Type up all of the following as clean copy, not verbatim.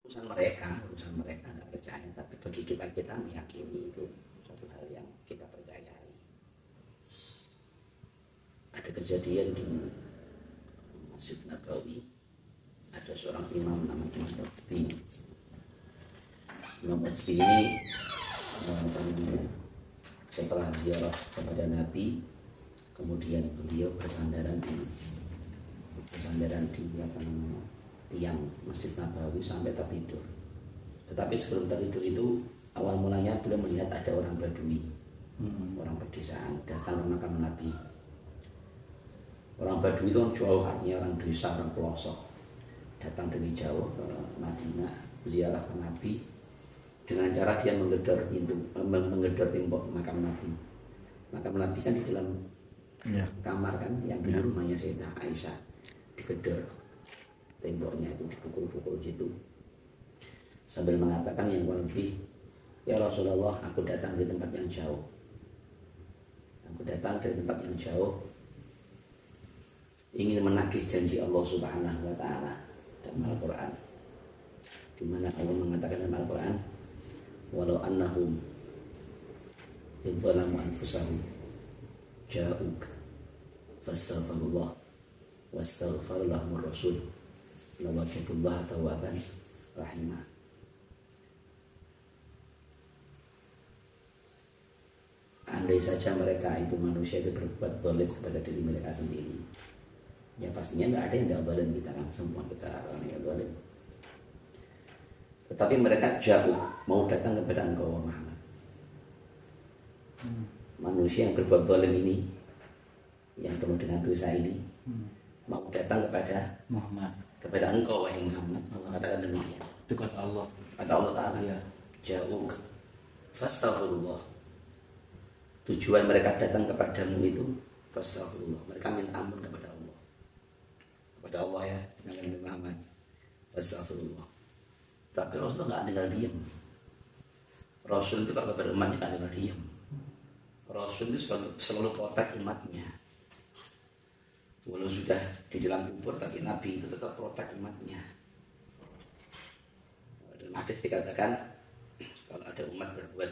urusan mereka nggak percaya, tapi bagi kita meyakini itu suatu hal yang kita percayai. Ada kejadian di Masjid Nabawi, ada seorang imam namanya Imam Utsbi. Imam Utsbi ini setelah ziarah kepada Nabi, kemudian beliau bersandaran di tiang Masjid Nabawi sampai tertidur. Tetapi sebelum tertidur itu, awal mulanya beliau melihat ada orang Badui, orang pedesaan datang ke makam Nabi. Orang Badui itu orang jauh, artinya orang desa, orang pelosok, datang dari jauh ke Madinah ziarah ke Nabi dengan cara dia menggedor tembok makam Nabi. Makam Nabi kan di dalam kamar kan, yang di rumahnya Sayyidah Aisyah, digedor temboknya itu, dipukul-pukul gitu sambil mengatakan yang kurang lebih, ya Rasulullah, aku datang dari tempat yang jauh, ingin menagih janji Allah Subhanahu wa Ta'ala dalam Al-Quran, di mana Allah mengatakan dalam Al-Quran, walau annahum idzalamu anfusahum ja'uk fastaghfirullah wastaghfar lahumur rasul lawajadullah tawwaban rahimah. Andai saja mereka itu, manusia itu, berbuat zalim kepada diri mereka sendiri, ya pastinya nggak ada yang tidak zalim, kita kan semua kita orang yang zalim. Tetapi mereka jauh mau datang kepada engkau Muhammad. Manusia yang berbuat zalim ini, yang penuh dengan dosa ini, mau datang kepada Muhammad, kepada engkau wahai Muhammad. Allah katakan demikian. dekat Allah. Kata Allah Ta'ala, ya, jauh fastaghfirullah. Tujuan mereka datang kepadamu itu fastaghfirullah. Mereka minta ampun kepada Allah. Kepada Allah ya, dengan Muhammad. Fastaghfirullah. Tapi Rasul nggak tinggal diam. Rasul itu kalau kepada umatnya nggak tinggal diam. Rasul itu selalu protek umatnya. Walau sudah di dalam kubur, tapi Nabi itu tetap protek umatnya. Dalam hadis dikatakan, kalau ada umat berbuat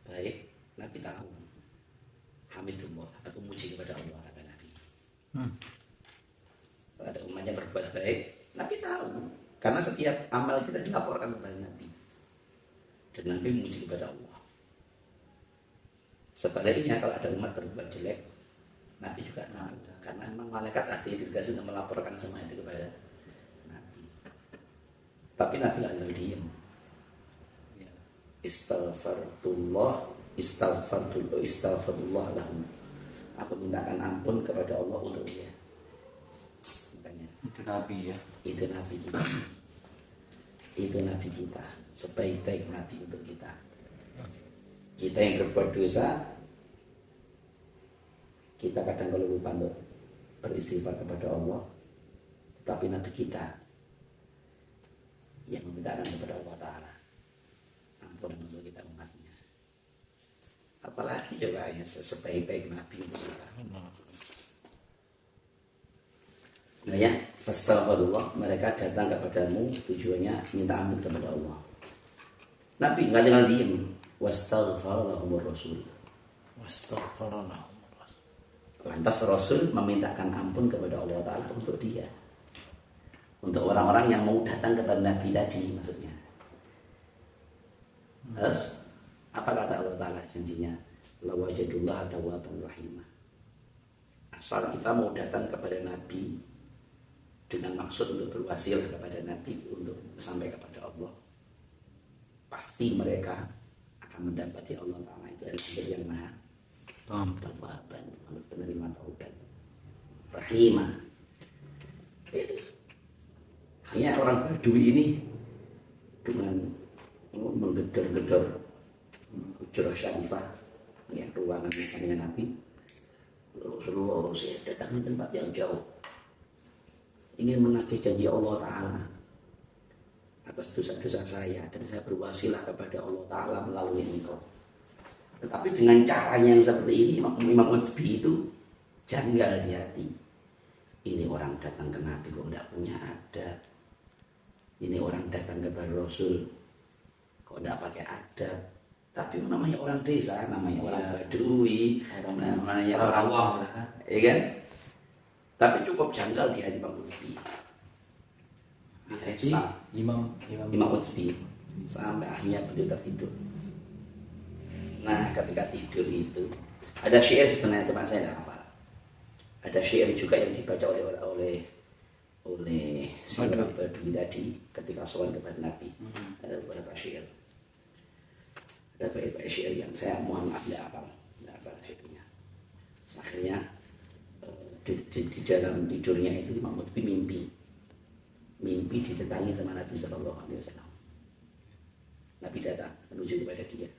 baik, Nabi tahu. Hamidullah, aku muji kepada Allah, kata Nabi. Kalau ada umatnya berbuat baik, Nabi tahu. Karena setiap amal kita dilaporkan kepada Nabi, dan Nabi memuji kepada Allah. Sebaliknya kalau ada umat berbuat jelek, Nabi juga tahu. Karena memang malaikat ada yang ditugaskan untuk melaporkan semua itu kepada Nabi. Tapi Nabi nggak tinggal diam. Istaghfirullah lahum. Aku mintakan ampun kepada Allah untuk dia. Makanya Itu Nabi ya. itu Nabi kita. Itu Nabi kita, sebaik-baik Nabi untuk kita. Kita yang berbuat dosa, kita kadang kalau lupa untuk beristighfar kepada Allah, tetapi Nabi kita yang memintakan kepada Allah Ta'ala ampun untuk kita umatnya. Apalagi coba ya, sebaik-baik Nabi untuk kita. Nah ya, fastaghfirullah, mereka datang kepadamu tujuannya minta ampun kepada Allah. Nabi nggak tinggal diem. Wastaghfar lahumur rasul. Lantas Rasul memintakan ampun kepada Allah Ta'ala untuk dia, untuk orang-orang yang mau datang kepada Nabi tadi, maksudnya. Terus apa kata Allah Ta'ala janjinya? Lawajadullah tawwaban rahimah. Asal kita mau datang kepada Nabi dengan maksud untuk berwasilah kepada Nabi untuk sampai kepada Allah, pasti mereka akan mendapati Allah Ta'ala itu adalah yang maha tawwaban, penerima taubat, rahimah. Itu hanya orang Badui ini dengan menggedor-gedor Hujrah Syarifah, yang ruangan misalnya Nabi. Rasulullah datang di tempat yang jauh, ingin menagih janji Allah Ta'ala atas dosa-dosa saya, dan saya berwasilah kepada Allah Ta'ala melalui engkau. Tetapi dengan caranya yang seperti ini, Imam Utsbi itu janggal di hati. Ini orang datang ke Nabi kok tidak punya adab, ini orang datang kepada Rasul kok tidak pakai adab, tapi namanya orang desa, namanya orang Badui, namanya orang awam, ya kan? Tapi cukup janggal di hati Imam Utsbi. Imam Utsbi sampai akhirnya beliau tertidur. Nah, ketika tidur itu ada syair sebenarnya teman saya tidak hafal. Ada syair juga yang dibaca oleh si orang Badui tadi ketika sowan kepada Nabi. Ada beberapa syair. Ada beberapa syair yang saya mohon maaf tidak hafal syairnya. Akhirnya di dalam tidurnya itu Imam Utsbi mimpi didatangi sama Nabi Sallallahu Alaihi Wasallam. Nabi datang menuju kepada dia.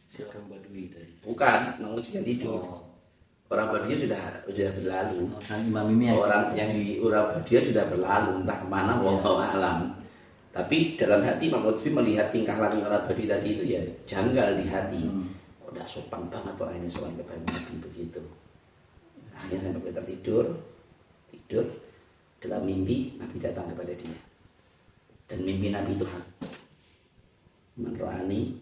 Si orang Badui tadi. Bukan, Imam Utsbi yang tidur. Orang Badunya sudah berlalu. Orang Badunya sudah berlalu entah kemana, wallahu a'lam. Tapi dalam hati Imam Utsbi melihat tingkah laku orang Badui tadi itu ya janggal di hati. Kok udah sopan banget orang ini sopan kepada Nabi begitu. Akhirnya sampai tertidur dalam mimpi Nabi datang kepada dia. Dan mimpi Nabi itu hak. Man ra'ani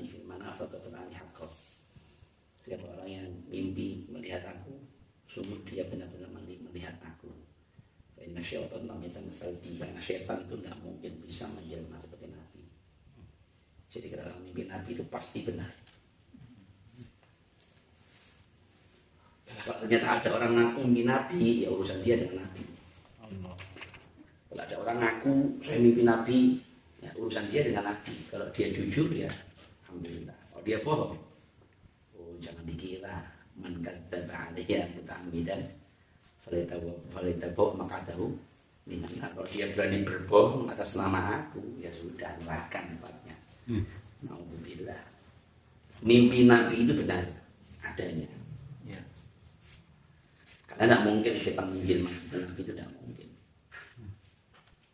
fil manafat wa ra'ani haqqan. Siapa orang yang mimpi melihat aku, sungguh dia benar-benar melihat aku. Inna syaitan lam yatamthal bi, karena syaitan itu tidak mungkin bisa menjelma seperti Nabi. Jadi kalau mimpi Nabi itu pasti benar. Kalau ternyata ada orang ngaku mimpi Nabi, ya urusan dia dengan Nabi. Kalau ada orang ngaku saya mimpi Nabi, ya urusan dia dengan Nabi. Kalau dia jujur ya alhamdulillah. Kalau dia bohong, jangan dikira mengkadzdzaba alayya muta'ammidan falitabu maqadahu minan nar. Kalau dia berani berbohong atas nama aku, ya sudah neraka tempatnya. Nauzubillah. Mimpi Nabi itu benar adanya. Ya. Karena tidak mungkin syaitan menjelma Nabi, itu tidak mungkin.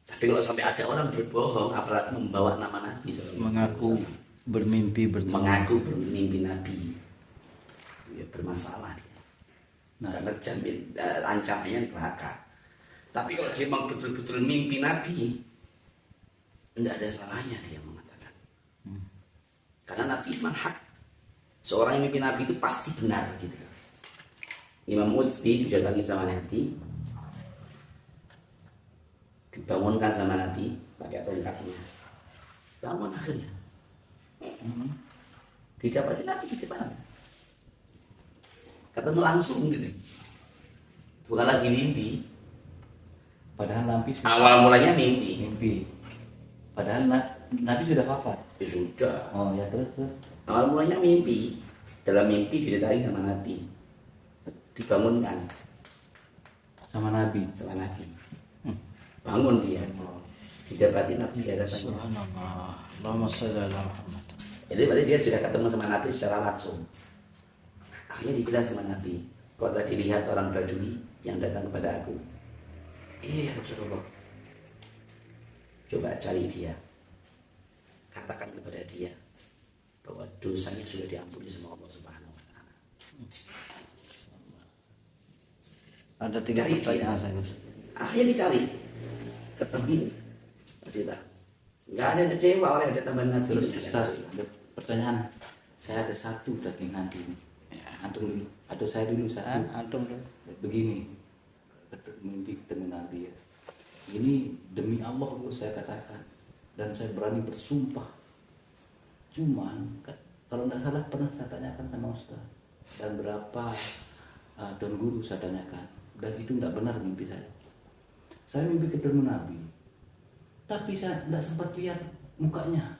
Tapi kalau sampai ada orang berbohong apalagi membawa nama Nabi mengaku bermimpi Nabi, ya bermasalah dia. Nah, karena ancamannya neraka. Tapi kalau dia memang betul-betul mimpi Nabi, tidak ada salahnya dia mengatakan. Karena Nabi manhak. Seorang yang mimpi Nabi itu pasti benar gitu. Imam Utsbi didatangi sama Nabi, dibangunkan sama Nabi pakai tongkatnya. Bangun akhirnya. Didapati Nabi di depan. Ketemu langsung gitu. Bukan lagi mimpi. Padahal Nabi awal mulanya mimpi. Padahal Nabi sudah wafat. Ya sudah. Oh ya terus. Awal mulanya mimpi. Dalam mimpi didatangi sama Nabi. Dibangunkan sama Nabi. Bangun dia. Didapati Nabi di hadapannya. Subhanallah. Allahumma shalli ala Muhammad. Jadi berarti dia sudah ketemu sama Nabi secara langsung. Akhirnya dibilang sama Nabi, kau tadi lihat orang Badui yang datang kepada aku. Iya Rasulullah. Coba cari dia. Katakan kepada dia bahwa dosanya sudah diampuni sama Allah Subhanahu wa taala. Ada 3 pertanyaan saya. Akhirnya dicari. Ketemu. Cerita. Enggak ada yang kecewa oleh ada tambahan Nabi. Terus Ustaz, ada pertanyaan. Saya ada satu daging nanti. Ya, antum dulu. Atau saya dulu saat antum dulu. Begini. Mimpi ketemu Nabi ya. Ini demi Allah saya katakan, dan saya berani bersumpah. Cuman kalau nggak salah pernah saya tanyakan sama Ustaz dan berapa dan guru saya tanyakan, dan itu nggak benar mimpi saya. Saya mimpi ketemu Nabi, tapi saya nggak sempat lihat mukanya.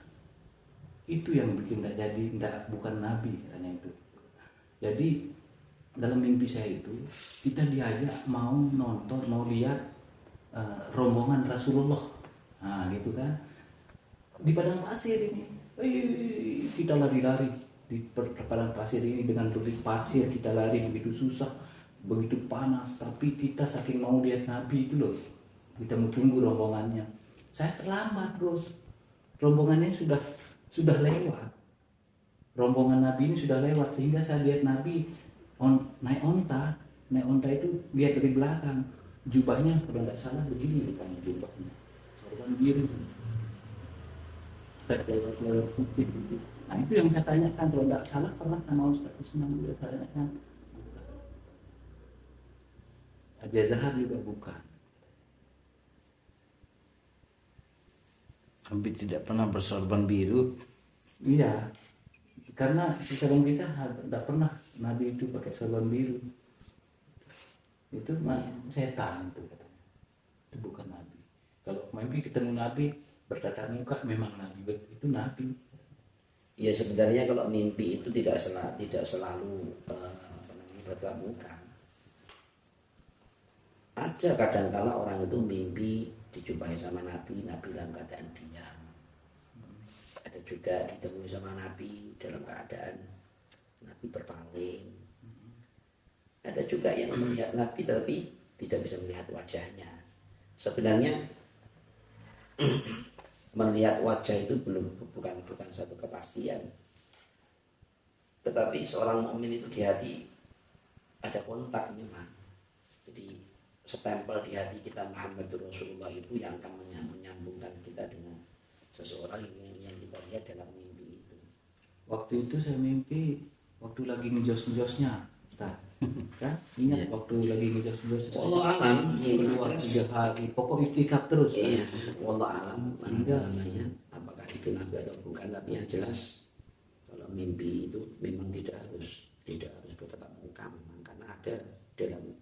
Itu yang bikin nggak jadi, bukan Nabi katanya itu. Jadi dalam mimpi saya itu kita diajak mau nonton, mau lihat rombongan Rasulullah, nah gitu kan, di padang pasir ini. Kita lari-lari di padang pasir ini dengan begitu pasir, kita lari begitu susah, begitu panas, tapi kita saking mau lihat Nabi itu loh, kita mau tunggu rombongannya. Saya terlambat bros, rombongannya sudah lewat, rombongan Nabi ini sudah lewat, sehingga saya lihat Nabi naik onta itu lihat dari belakang. jubahnya kalau nggak salah begini bukan jubahnya, sorban biru, lewat putih gitu. Nah itu yang saya tanyakan, kalau nggak salah pernah sama Ustaz Isman juga saya tanyakan, Aja Zahar juga bukan. Habib tidak pernah bersorban biru. Iya, karena di sorban bisa tidak pernah Nabi itu pakai sorban biru. Itu setan itu katanya. Itu bukan Nabi. Kalau mimpi ketemu Nabi bertatap muka memang Nabi, itu Nabi. Ya sebenarnya kalau mimpi itu tidak selalu bertatap muka. Ada kadang-kala orang itu mimpi dijumpai sama Nabi dalam keadaan diam. Ada juga ditemui sama Nabi dalam keadaan Nabi berpaling. Ada juga yang melihat Nabi tapi tidak bisa melihat wajahnya. Sebenarnya melihat wajah itu bukan suatu kepastian. Tetapi seorang mukmin itu di hati ada kontak memang. Jadi setempel di hati kita Muhammadur Rasulullah itu yang akan menyambungkan kita dengan seseorang yang kita lihat dalam mimpi itu. Waktu itu saya mimpi waktu lagi ngejos-ngejosnya, Ustaz. Kan ingat waktu lagi ngejos-ngejosnya. Allah alam, keluar 3 hari, pokok itikaf terus. Iya, Allah alam. Namanya apakah itu Nabi atau bukan, tapi yang jelas kalau mimpi itu memang tidak harus bertatap muka memang, karena ada dalam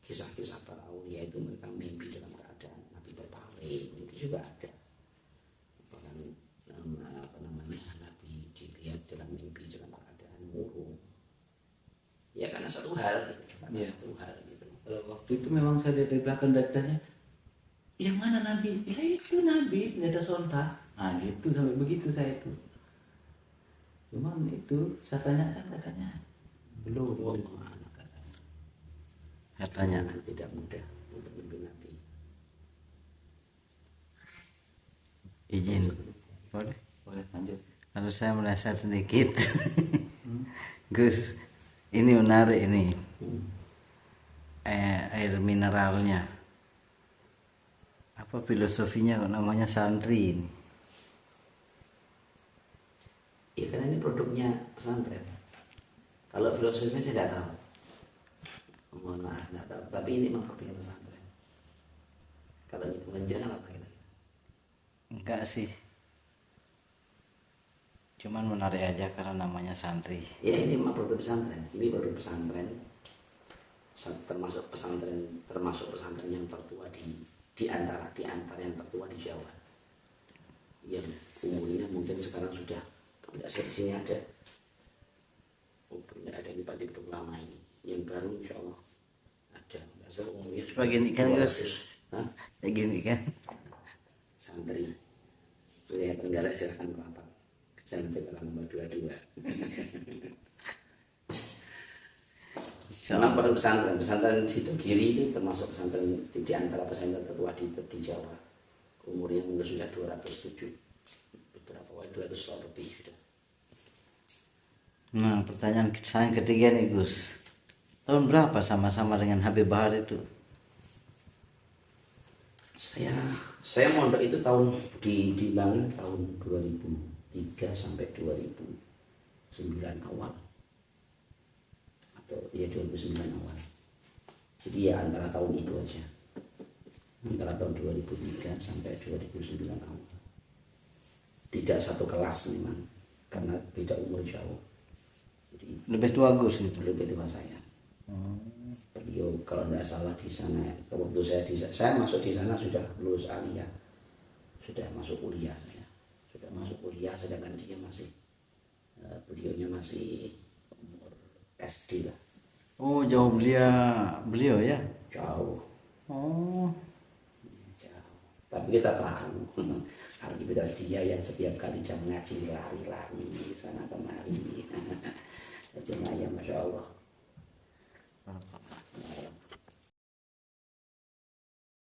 kisah-kisah para aulia itu mereka mimpi dalam keadaan Nabi berpaling, itu juga ada. Bahkan Nabi dilihat dalam mimpi dalam keadaan murung. Ya karena satu hal gitu. Ya. Satu hal gitu. Kalau waktu itu memang saya dari belakang datanya, yang mana Nabi? Ya itu Nabi, ternyata sontak. Nah gitu, sampai begitu saya itu. Cuman itu saya tanyakan katanya belum. Katanya Tidak mudah untuk mimpi Nabi. izin. Boleh. Boleh lanjut. Kalau saya meleset sedikit. Gus, ini menarik ini. Air mineralnya. Apa filosofinya kok namanya santri ini? Ya karena ini produknya pesantren. Kalau filosofinya saya tidak tahu. Mohon maaf, tidak tahu. Tapi ini memang produknya pesantren. Kalau ini pengenjangan apa kita? Enggak sih. Cuman menarik aja karena namanya santri. Ya ini memang produk pesantren. Ini produk pesantren. Termasuk pesantren yang tertua di antara yang tertua di Jawa. Yang umurnya mungkin sekarang sudah, tidak saya di sini ada. Tidak ada di Bupati Beduk lama ini. Yang baru insya Allah ada. Biasa umurnya sudah Begini kan, Gus? 200. Kayak gini kan? Santri. Wilayah Tenggara silahkan merapat. Jalan Veteran nomor 22. Karena pada pesantren Situ Giri itu termasuk pesantren di antara pesantren tertua di Jawa. Umurnya mungkin sudah 207. Berapa? 200 lebih sudah. Nah, pertanyaan saya ketiga nih, Gus. Tahun berapa sama-sama dengan Habib Bahar itu? Saya mondok itu tahun di Bangil tahun 2003 sampai 2009 awal. Atau ya 2009 awal. Jadi ya antara tahun itu aja. Antara tahun 2003 sampai 2009 awal. Tidak satu kelas memang, karena tidak umur jauh. Jadi Lebih tua Gus itu. lebih tua saya. Beliau kalau tidak salah di sana, waktu saya masuk di sana sudah lulus aliyah, sudah masuk kuliah saya, sudah masuk kuliah, sedangkan dia masih beliaunya masih umur SD lah. Oh, jauh beliau ya? Jauh. Oh, Jauh. Tapi kita tahu aktivitas dia yang setiap kali jam ngaji lari-lari sana kemari. Jemaah, masya Allah.